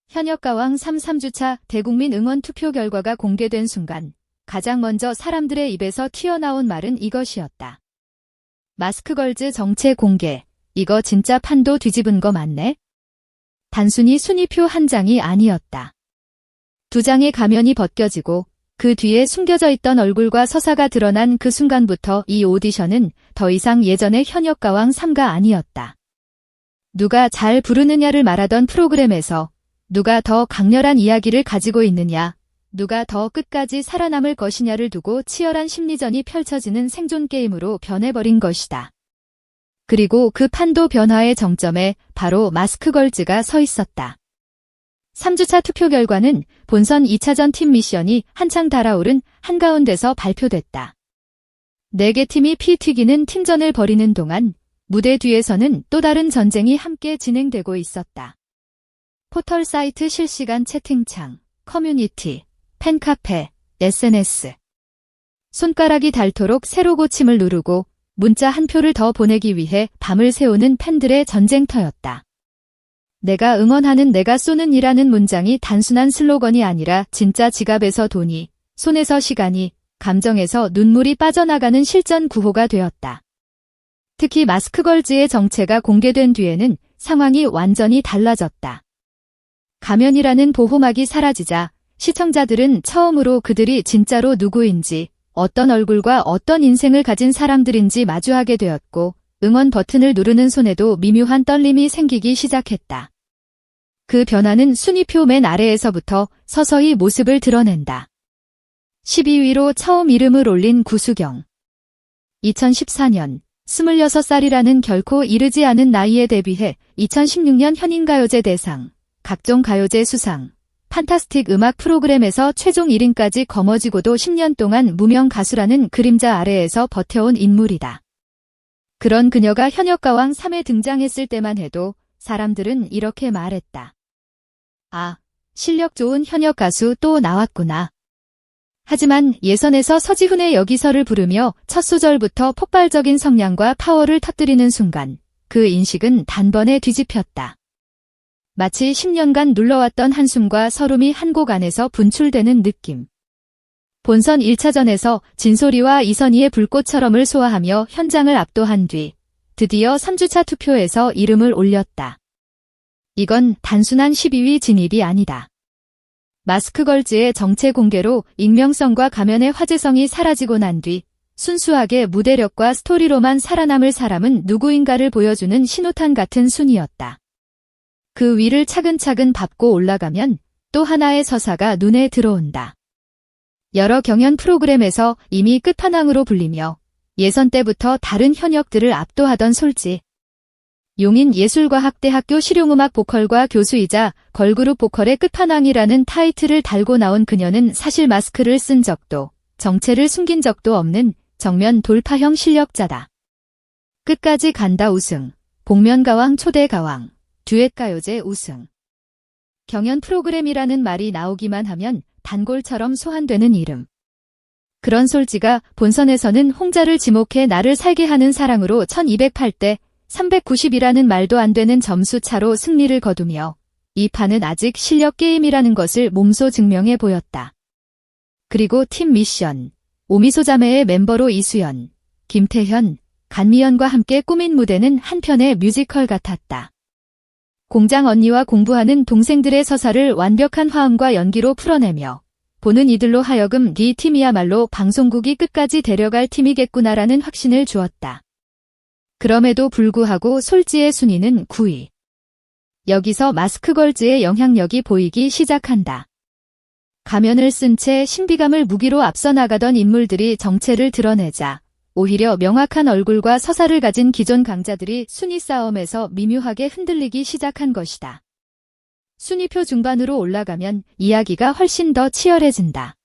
현역가왕 3주차 대국민 응원 투표 결과가 공개된 순간 가장 먼저 사람들의 입에서 튀어나온 말은 이것이었다. 마스크걸즈 정체 공개. 이거 진짜 판도 뒤집은 거 맞네? 단순히 순위표 한 장이 아니었다. 두 장의 가면이 벗겨지고 그 뒤에 숨겨져 있던 얼굴과 서사가 드러난 그 순간부터 이 오디션은 더 이상 예전의 현역가왕 3가 아니었다. 누가 잘 부르느냐를 말하던 프로그램에서 누가 더 강렬한 이야기를 가지고 있느냐, 누가 더 끝까지 살아남을 것이냐를 두고 치열한 심리전이 펼쳐지는 생존 게임으로 변해버린 것이다. 그리고 그 판도 변화의 정점에 바로 마스크걸즈가 서 있었다. 3주차 투표 결과는 본선 2차전 팀 미션이 한창 달아오른 한가운데서 발표됐다. 4개 팀이 피 튀기는 팀전을 벌이는 동안 무대 뒤에서는 또 다른 전쟁이 함께 진행되고 있었다. 포털 사이트 실시간 채팅창, 커뮤니티, 팬카페, SNS. 손가락이 닳도록 세로 고침을 누르고 문자 한 표를 더 보내기 위해 밤을 새우는 팬들의 전쟁터였다. 내가 응원하는 내가 쏘는 이라는 문장이 단순한 슬로건이 아니라 진짜 지갑에서 돈이, 손에서 시간이, 감정에서 눈물이 빠져나가는 실전 구호가 되었다. 특히 마스크걸즈의 정체가 공개된 뒤에는 상황이 완전히 달라졌다. 가면이라는 보호막이 사라지자 시청자들은 처음으로 그들이 진짜로 누구인지, 어떤 얼굴과 어떤 인생을 가진 사람들인지 마주하게 되었고 응원 버튼을 누르는 손에도 미묘한 떨림이 생기기 시작했다. 그 변화는 순위표 맨 아래에서부터 서서히 모습을 드러낸다. 12위로 처음 이름을 올린 구수경. 2014년 26살이라는 결코 이르지 않은 나이에 데뷔해 2016년 현인가요제 대상, 각종 가요제 수상, 판타스틱 음악 프로그램에서 최종 1인까지 거머쥐고도 10년 동안 무명 가수라는 그림자 아래에서 버텨온 인물이다. 그런 그녀가 현역가왕 3에 등장했을 때만 해도 사람들은 이렇게 말했다. 아, 실력 좋은 현역 가수 또 나왔구나. 하지만 예선에서 서지훈의 여기서를 부르며 첫 소절부터 폭발적인 성량과 파워를 터뜨리는 순간 그 인식은 단번에 뒤집혔다. 마치 10년간 눌러왔던 한숨과 서름이 한 곡 안에서 분출되는 느낌. 본선 1차전에서 진소리와 이선희의 불꽃처럼을 소화하며 현장을 압도한 뒤 드디어 3주차 투표에서 이름을 올렸다. 이건 단순한 12위 진입이 아니다. 마스크걸즈의 정체 공개로 익명성과 가면의 화제성이 사라지고 난 뒤 순수하게 무대력과 스토리로만 살아남을 사람은 누구인가를 보여주는 신호탄 같은 순위였다. 그 위를 차근차근 밟고 올라가면 또 하나의 서사가 눈에 들어온다. 여러 경연 프로그램에서 이미 끝판왕으로 불리며 예선 때부터 다른 현역들을 압도하던 솔지. 용인예술과학대학교 실용음악 보컬과 교수이자 걸그룹 보컬의 끝판왕이라는 타이틀을 달고 나온 그녀는 사실 마스크를 쓴 적도 정체를 숨긴 적도 없는 정면 돌파형 실력자다. 끝까지 간다 우승, 복면가왕 초대가왕, 듀엣가요제 우승. 경연 프로그램이라는 말이 나오기만 하면 단골처럼 소환되는 이름. 그런 솔지가 본선에서는 홍자를 지목해 나를 살게 하는 사랑으로 1208대 390이라는 말도 안 되는 점수 차로 승리를 거두며 이 판은 아직 실력 게임이라는 것을 몸소 증명해 보였다. 그리고 팀 미션, 오미소자매의 멤버로 이수연, 김태현, 간미연과 함께 꾸민 무대는 한편의 뮤지컬 같았다. 공장 언니와 공부하는 동생들의 서사를 완벽한 화음과 연기로 풀어내며 보는 이들로 하여금 네 팀이야말로 방송국이 끝까지 데려갈 팀이겠구나라는 확신을 주었다. 그럼에도 불구하고 솔지의 순위는 9위. 여기서 마스크걸즈의 영향력이 보이기 시작한다. 가면을 쓴 채 신비감을 무기로 앞서 나가던 인물들이 정체를 드러내자 오히려 명확한 얼굴과 서사를 가진 기존 강자들이 순위 싸움에서 미묘하게 흔들리기 시작한 것이다. 순위표 중반으로 올라가면 이야기가 훨씬 더 치열해진다.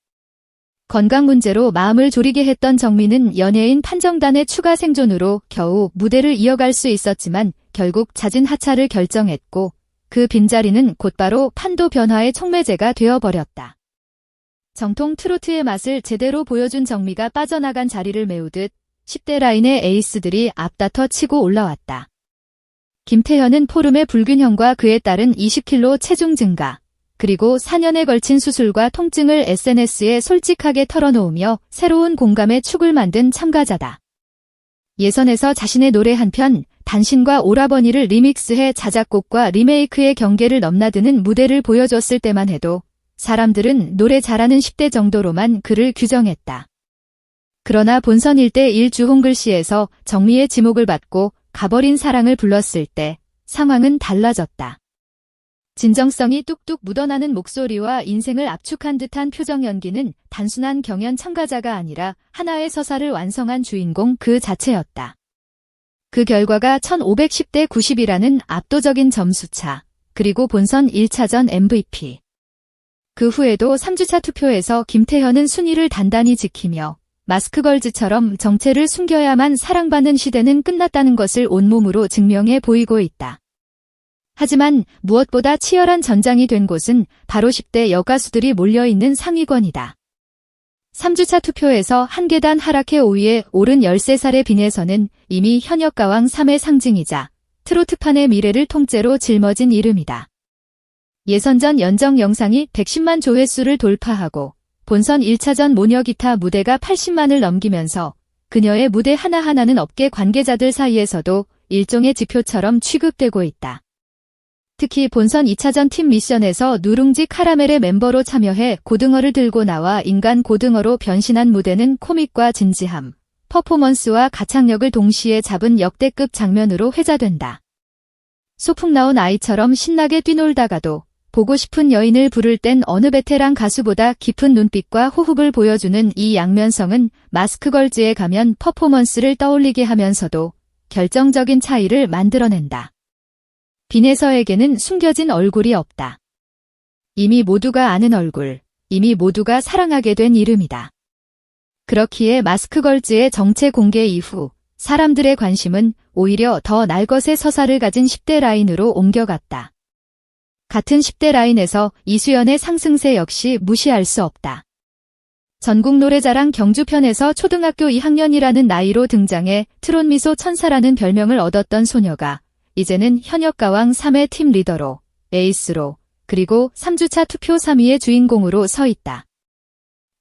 건강 문제로 마음을 졸이게 했던 정민은 연예인 판정단의 추가 생존으로 겨우 무대를 이어갈 수 있었지만 결국 잦은 하차를 결정했고 그 빈자리는 곧바로 판도 변화의 촉매제가 되어버렸다. 정통 트로트의 맛을 제대로 보여준 정미가 빠져나간 자리를 메우듯 10대 라인의 에이스들이 앞다퉈 치고 올라왔다. 김태현은 포름의 불균형과 그에 따른 20kg 체중 증가, 그리고 4년에 걸친 수술과 통증을 SNS에 솔직하게 털어놓으며 새로운 공감의 축을 만든 참가자다. 예선에서 자신의 노래 한 편, 단신과 오라버니를 리믹스해 자작곡과 리메이크의 경계를 넘나드는 무대를 보여줬을 때만 해도 사람들은 노래 잘하는 10대 정도로만 그를 규정했다. 그러나 본선 1대1 주홍글씨에서 정미의 지목을 받고 가버린 사랑을 불렀을 때 상황은 달라졌다. 진정성이 뚝뚝 묻어나는 목소리와 인생을 압축한 듯한 표정 연기는 단순한 경연 참가자가 아니라 하나의 서사를 완성한 주인공 그 자체였다. 그 결과가 1510대 90이라는 압도적인 점수차, 그리고 본선 1차전 MVP. 그 후에도 3주차 투표에서 김태현은 순위를 단단히 지키며 마스크걸즈처럼 정체를 숨겨야만 사랑받는 시대는 끝났다는 것을 온몸으로 증명해 보이고 있다. 하지만 무엇보다 치열한 전장이 된 곳은 바로 10대 여가수들이 몰려있는 상위권이다. 3주차 투표에서 한 계단 하락해 5위에 오른 13살의 빈혜선은 이미 현역가왕 3의 상징이자 트로트판의 미래를 통째로 짊어진 이름이다. 예선전 연정 영상이 110만 조회수를 돌파하고 본선 1차전 모녀기타 무대가 80만을 넘기면서 그녀의 무대 하나하나는 업계 관계자들 사이에서도 일종의 지표처럼 취급되고 있다. 특히 본선 2차전 팀 미션에서 누룽지 카라멜의 멤버로 참여해 고등어를 들고 나와 인간 고등어로 변신한 무대는 코믹과 진지함, 퍼포먼스와 가창력을 동시에 잡은 역대급 장면으로 회자된다. 소풍 나온 아이처럼 신나게 뛰놀다가도 보고 싶은 여인을 부를 땐 어느 베테랑 가수보다 깊은 눈빛과 호흡을 보여주는 이 양면성은 마스크걸즈에 가면 퍼포먼스를 떠올리게 하면서도 결정적인 차이를 만들어낸다. 빈혜서에게는 숨겨진 얼굴이 없다. 이미 모두가 아는 얼굴, 이미 모두가 사랑하게 된 이름이다. 그렇기에 마스크걸즈의 정체 공개 이후 사람들의 관심은 오히려 더 날것의 서사를 가진 10대 라인으로 옮겨갔다. 같은 10대 라인에서 이수연의 상승세 역시 무시할 수 없다. 전국노래자랑 경주편에서 초등학교 2학년이라는 나이로 등장해 트롯미소 천사라는 별명을 얻었던 소녀가 이제는 현역가왕 3의 팀 리더로, 에이스로, 그리고 3주차 투표 3위의 주인공으로 서 있다.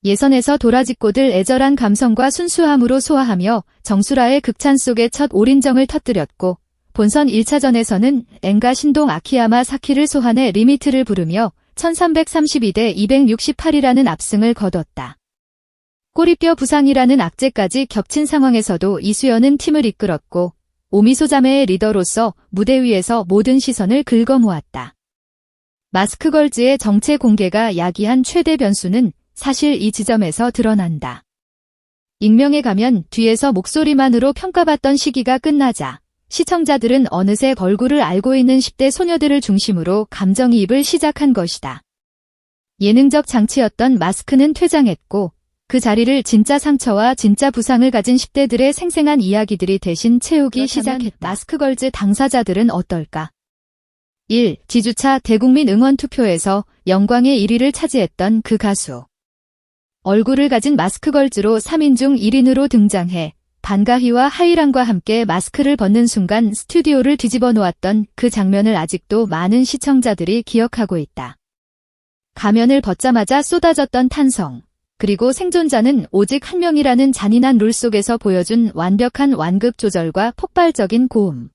예선에서 도라지꽃을 애절한 감성과 순수함으로 소화하며 정수라의 극찬 속에 첫 올인정을 터뜨렸고 본선 1차전에서는 엔가 신동 아키야마 사키를 소환해 리미트를 부르며 1332대 268이라는 압승을 거뒀다. 꼬리뼈 부상이라는 악재까지 겹친 상황에서도 이수연은 팀을 이끌었고 오미소 자매의 리더로서 무대 위에서 모든 시선을 긁어모았다. 마스크걸즈의 정체 공개가 야기한 최대 변수는 사실 이 지점에서 드러난다. 익명에 가면 뒤에서 목소리만으로 평가받던 시기가 끝나자 시청자들은 어느새 얼굴을 알고 있는 10대 소녀들을 중심으로 감정이입을 시작한 것이다. 예능적 장치였던 마스크는 퇴장했고 그 자리를 진짜 상처와 진짜 부상을 가진 10대들의 생생한 이야기들이 대신 채우기 시작했다. 마스크걸즈 당사자들은 어떨까? 1. 지주차 대국민 응원 투표에서 영광의 1위를 차지했던 그 가수. 얼굴을 가진 마스크걸즈로 3인 중 1인으로 등장해 반가희와 하이랑과 함께 마스크를 벗는 순간 스튜디오를 뒤집어 놓았던 그 장면을 아직도 많은 시청자들이 기억하고 있다. 가면을 벗자마자 쏟아졌던 탄성. 그리고 생존자는 오직 한 명이라는 잔인한 룰 속에서 보여준 완벽한 완급 조절과 폭발적인 고음.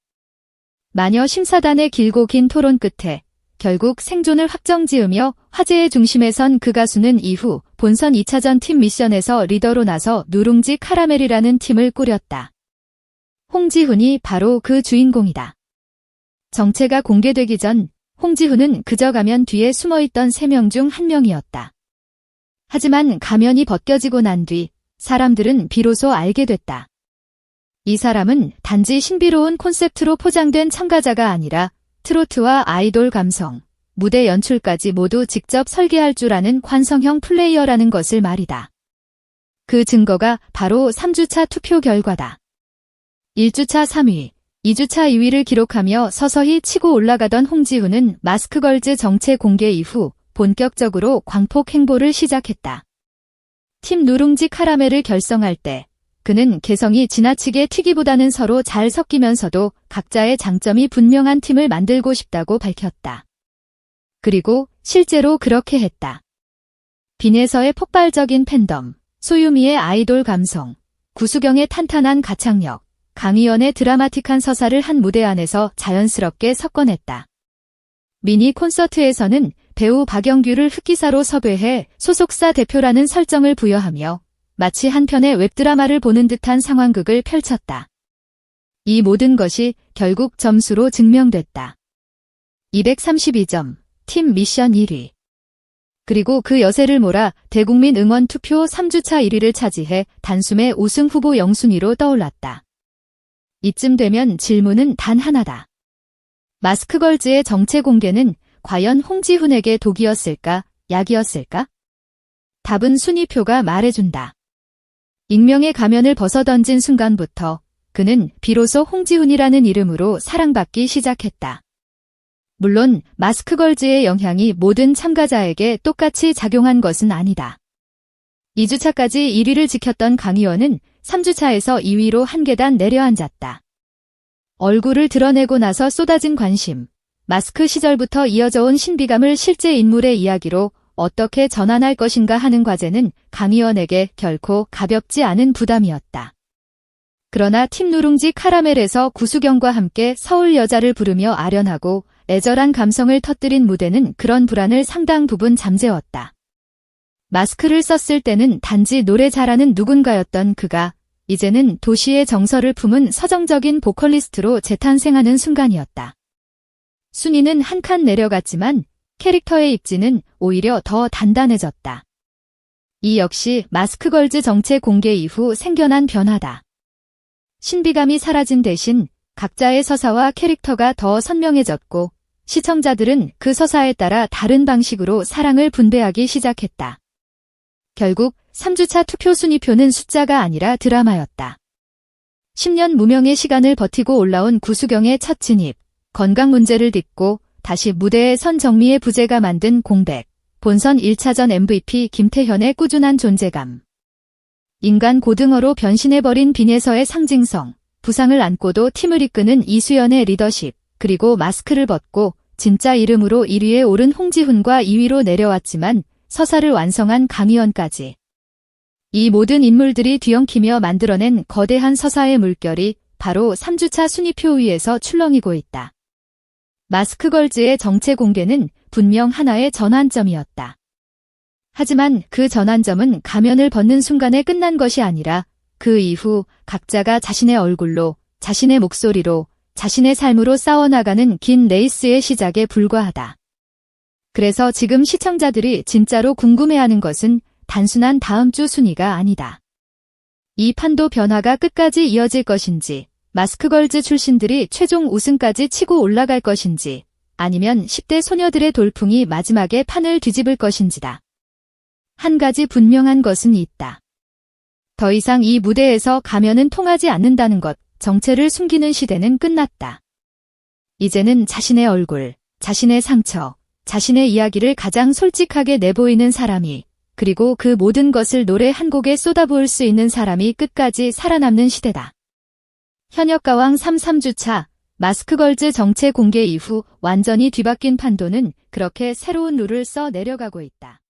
마녀 심사단의 길고 긴 토론 끝에 결국 생존을 확정지으며 화제의 중심에 선 그 가수는 이후 본선 2차전 팀 미션에서 리더로 나서 누룽지 카라멜이라는 팀을 꾸렸다. 홍지훈이 바로 그 주인공이다. 정체가 공개되기 전 홍지훈은 그저 가면 뒤에 숨어있던 3명 중 1명이었다. 하지만 가면이 벗겨지고 난 뒤 사람들은 비로소 알게 됐다. 이 사람은 단지 신비로운 콘셉트로 포장된 참가자가 아니라 트로트와 아이돌 감성, 무대 연출까지 모두 직접 설계할 줄 아는 관성형 플레이어라는 것을 말이다. 그 증거가 바로 3주차 투표 결과다. 1주차 3위, 2주차 2위를 기록하며 서서히 치고 올라가던 홍지훈은 마스크걸즈 정체 공개 이후 본격적으로 광폭 행보를 시작했다. 팀 누룽지 카라멜을 결성할 때 그는 개성이 지나치게 튀기보다는 서로 잘 섞이면서도 각자의 장점이 분명한 팀을 만들고 싶다고 밝혔다. 그리고 실제로 그렇게 했다. 빈에서의 폭발적인 팬덤, 소유미의 아이돌 감성, 구수경의 탄탄한 가창력, 강희연의 드라마틱한 서사를 한 무대 안에서 자연스럽게 섞어냈다. 미니 콘서트에서는 배우 박영규를 흑기사로 섭외해 소속사 대표라는 설정을 부여하며 마치 한 편의 웹드라마를 보는 듯한 상황극을 펼쳤다. 이 모든 것이 결국 점수로 증명됐다. 232점, 팀 미션 1위. 그리고 그 여세를 몰아 대국민 응원 투표 3주차 1위를 차지해 단숨에 우승 후보 영순위로 떠올랐다. 이쯤 되면 질문은 단 하나다. 마스크걸즈의 정체 공개는 과연 홍지훈에게 독이었을까, 약이었을까? 답은 순위표가 말해준다. 익명의 가면을 벗어던진 순간부터 그는 비로소 홍지훈이라는 이름으로 사랑받기 시작했다. 물론 마스크걸즈의 영향이 모든 참가자에게 똑같이 작용한 것은 아니다. 2주차까지 1위를 지켰던 강희원은 3주차에서 2위로 한 계단 내려앉았다. 얼굴을 드러내고 나서 쏟아진 관심, 마스크 시절부터 이어져 온 신비감을 실제 인물의 이야기로 어떻게 전환할 것인가 하는 과제는 강희원에게 결코 가볍지 않은 부담이었다. 그러나 팀 누룽지 카라멜에서 구수경과 함께 서울 여자를 부르며 아련하고 애절한 감성을 터뜨린 무대는 그런 불안을 상당 부분 잠재웠다. 마스크를 썼을 때는 단지 노래 잘하는 누군가였던 그가 이제는 도시의 정서를 품은 서정적인 보컬리스트로 재탄생하는 순간이었다. 순위는 한 칸 내려갔지만 캐릭터의 입지는 오히려 더 단단해졌다. 이 역시 마스크걸즈 정체 공개 이후 생겨난 변화다. 신비감이 사라진 대신 각자의 서사와 캐릭터가 더 선명해졌고 시청자들은 그 서사에 따라 다른 방식으로 사랑을 분배하기 시작했다. 결국 3주차 투표 순위표는 숫자가 아니라 드라마였다. 10년 무명의 시간을 버티고 올라온 구수경의 첫 진입, 건강 문제를 딛고 다시 무대에 선 정미의 부재가 만든 공백, 본선 1차전 MVP 김태현의 꾸준한 존재감. 인간 고등어로 변신해버린 빈에서의 상징성, 부상을 안고도 팀을 이끄는 이수연의 리더십, 그리고 마스크를 벗고 진짜 이름으로 1위에 오른 홍지훈과 2위로 내려왔지만 서사를 완성한 강희원까지. 이 모든 인물들이 뒤엉키며 만들어낸 거대한 서사의 물결이 바로 3주차 순위표 위에서 출렁이고 있다. 마스크걸즈의 정체 공개는 분명 하나의 전환점이었다. 하지만 그 전환점은 가면을 벗는 순간에 끝난 것이 아니라 그 이후 각자가 자신의 얼굴로, 자신의 목소리로, 자신의 삶으로 싸워나가는 긴 레이스의 시작에 불과하다. 그래서 지금 시청자들이 진짜로 궁금해하는 것은 단순한 다음 주 순위가 아니다. 이 판도 변화가 끝까지 이어질 것인지, 마스크걸즈 출신들이 최종 우승까지 치고 올라갈 것인지, 아니면 10대 소녀들의 돌풍이 마지막에 판을 뒤집을 것인지다. 한 가지 분명한 것은 있다. 더 이상 이 무대에서 가면은 통하지 않는다는 것, 정체를 숨기는 시대는 끝났다. 이제는 자신의 얼굴, 자신의 상처, 자신의 이야기를 가장 솔직하게 내보이는 사람이, 그리고 그 모든 것을 노래 한 곡에 쏟아부을 수 있는 사람이 끝까지 살아남는 시대다. 현역가왕 3주차, 마스크걸즈 정체 공개 이후 완전히 뒤바뀐 판도는 그렇게 새로운 룰을 써 내려가고 있다.